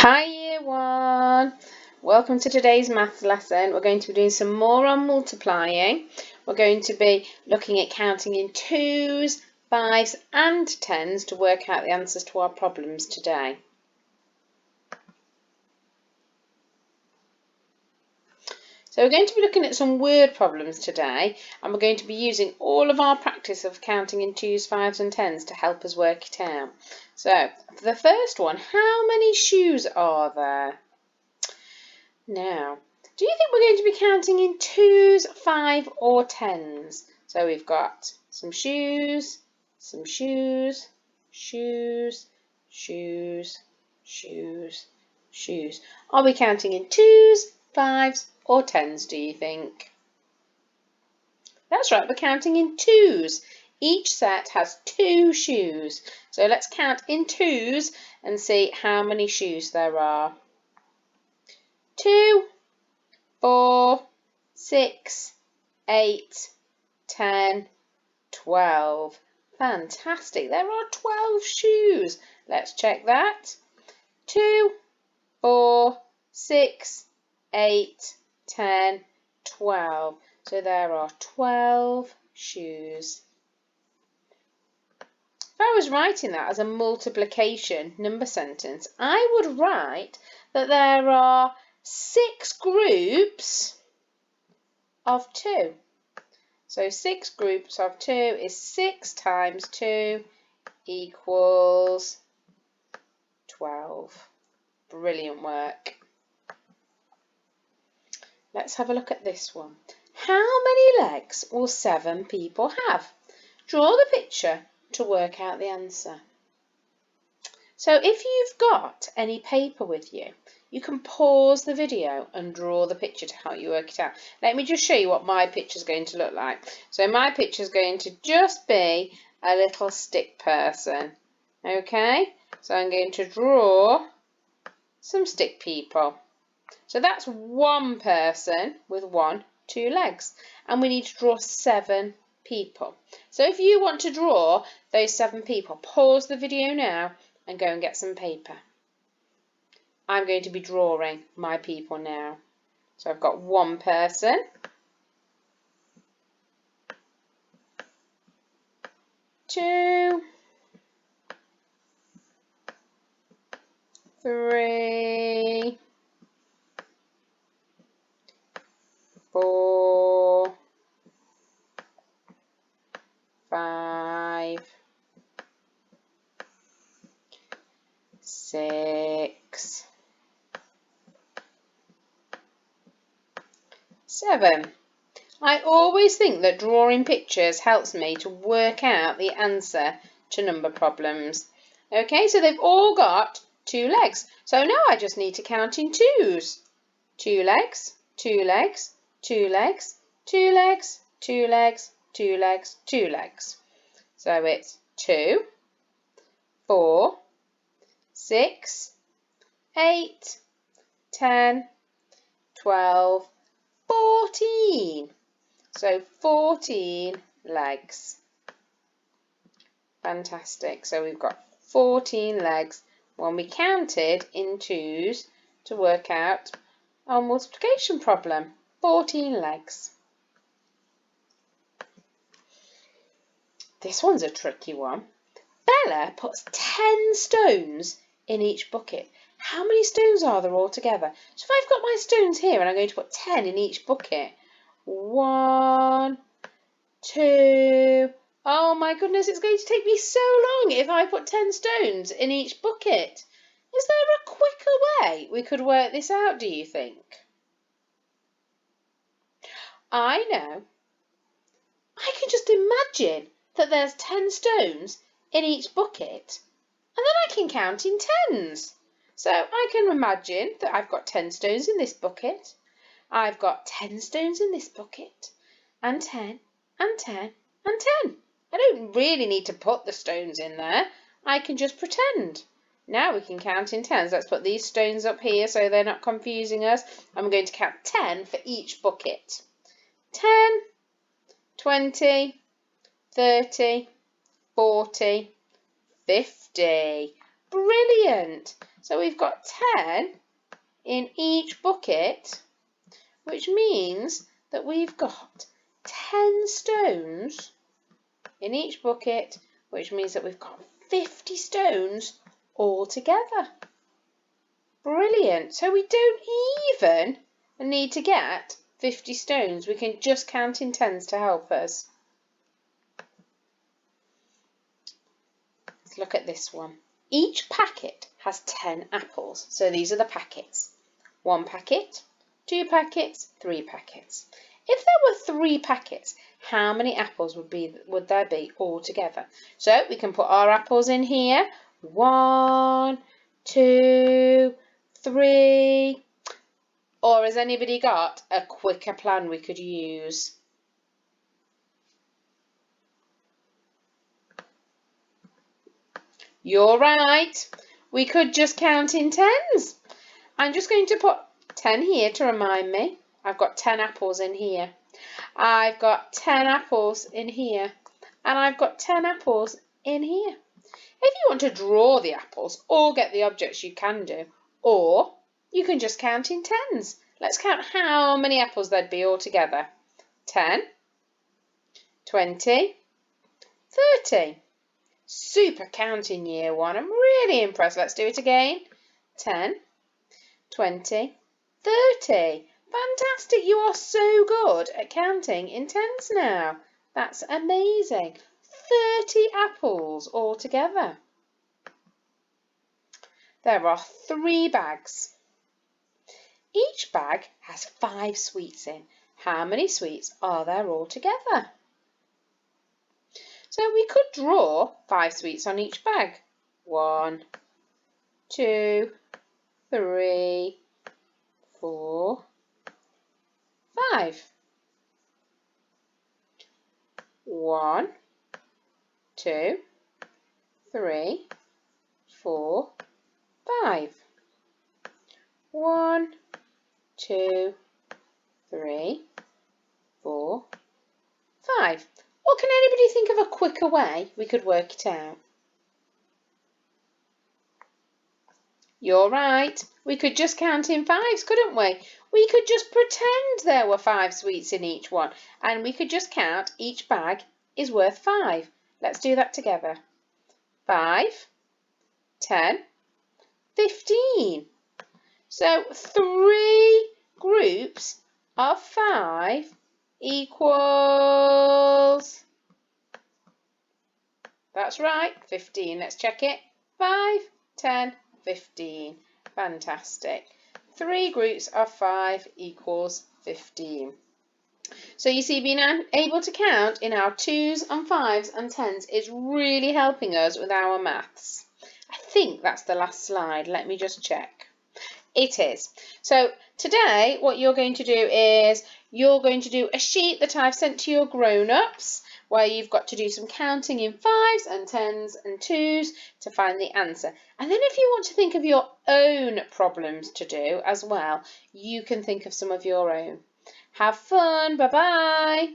Hi Year 1! Welcome to today's maths lesson. We're going to be doing some more on multiplying. We're going to be looking at counting in 2s, 5s and 10s to work out the answers to our problems today. So we're going to be looking at some word problems today, and we're going to be using all of our practice of counting in 2s, 5s and 10s to help us work it out. So for the first one, how many shoes are there? Now, do you think we're going to be counting in 2s, 5 or 10s? So we've got some shoes, shoes, shoes, shoes. Are we counting in 2s, 5s or 10s, do you think? That's right, we're counting in 2s. Each set has 2 shoes. So let's count in 2s and see how many shoes there are. 2, 4, 6, 8, 10, 12. Fantastic, there are 12 shoes. Let's check that. 2, 4, 6, 8, 10, 12. So there are 12 shoes. If I was writing that as a multiplication number sentence, I would write that there are 6 groups of 2. So 6 groups of 2 is 6 times 2 equals 12. Brilliant work. Let's have a look at this one. How many legs will 7 people have? Draw the picture to work out the answer. So if you've got any paper with you, you can pause the video and draw the picture to help you work it out. Let me just show you what my picture is going to look like. So my picture is going to just be a little stick person. Okay, so I'm going to draw some stick people. So that's one person with 2 legs, and we need to draw 7 people. So if you want to draw those 7 people, pause the video now and go and get some paper. I'm going to be drawing my people now. So I've got one person, 2, 3, 4, 5, 6, 7. I always think that drawing pictures helps me to work out the answer to number problems. Okay, so they've all got 2 legs. So now I just need to count in 2s. 2 legs, 2 legs, 2 legs, 2 legs, 2 legs, 2 legs, 2 legs. So it's 2, 4, 6, 8, 10, 12, 14. So 14 legs. Fantastic. So we've got 14 legs when we counted in 2s to work out our multiplication problem. 14 legs. This one's a tricky one. Bella puts 10 stones in each bucket. How many stones are there altogether? So if I've got my stones here and I'm going to put 10 in each bucket. 1, 2. Oh my goodness, it's going to take me so long if I put 10 stones in each bucket. Is there a quicker way we could work this out, do you think? I know. I can just imagine that there's 10 stones in each bucket, and then I can count in 10s. So I can imagine that I've got 10 stones in this bucket. I've got 10 stones in this bucket, and 10, and 10, and 10. I don't really need to put the stones in there. I can just pretend. Now we can count in 10s. Let's put these stones up here so they're not confusing us. I'm going to count 10 for each bucket. 10, 20, 30, 40, 50. Brilliant. So we've got 10 in each bucket, which means that we've got 10 stones in each bucket, which means that we've got 50 stones all together. Brilliant. So we don't even need to get 50 stones. We can just count in tens to help us. Let's look at this one. Each packet has 10 apples. So these are the packets. 1 packet, 2 packets, 3 packets. If there were 3 packets, how many apples would there be altogether? So we can put our apples in here. 1, 2, 3. Or has anybody got a quicker plan we could use? You're right. We could just count in tens. I'm just going to put 10 here to remind me. I've got 10 apples in here. I've got 10 apples in here. And I've got 10 apples in here. If you want to draw the apples or get the objects, you can do. Or you can just count in tens. Let's count how many apples there'd be altogether. 10, 20, 30. Super counting year one. I'm really impressed. Let's do it again. 10, 20, 30. Fantastic. You are so good at counting in tens now. That's amazing. 30 apples altogether. There are 3 bags. Each bag has 5 sweets in. How many sweets are there altogether? So we could draw 5 sweets on each bag. 1, 2, 3, 4, 5. 1, 2, 3, 4, 5. 1, 2, 3, 4, 5. Or can anybody think of a quicker way we could work it out? You're right. We could just count in fives, couldn't we? We could just pretend there were 5 sweets in each one, and we could just count each bag is worth 5. Let's do that together. 5, 10, 15. So 3 groups of 5 equals, that's right, 15. Let's check it. 5, 10, 15. Fantastic. 3 groups of 5 equals 15. So you see, being able to count in our 2s and 5s and 10s is really helping us with our maths. I think that's the last slide. Let me just check. It is. So today what you're going to do is you're going to do a sheet that I've sent to your grown-ups where you've got to do some counting in 5s and 10s and 2s to find the answer. And then if you want to think of your own problems to do as well, you can think of some of your own. Have fun. Bye-bye.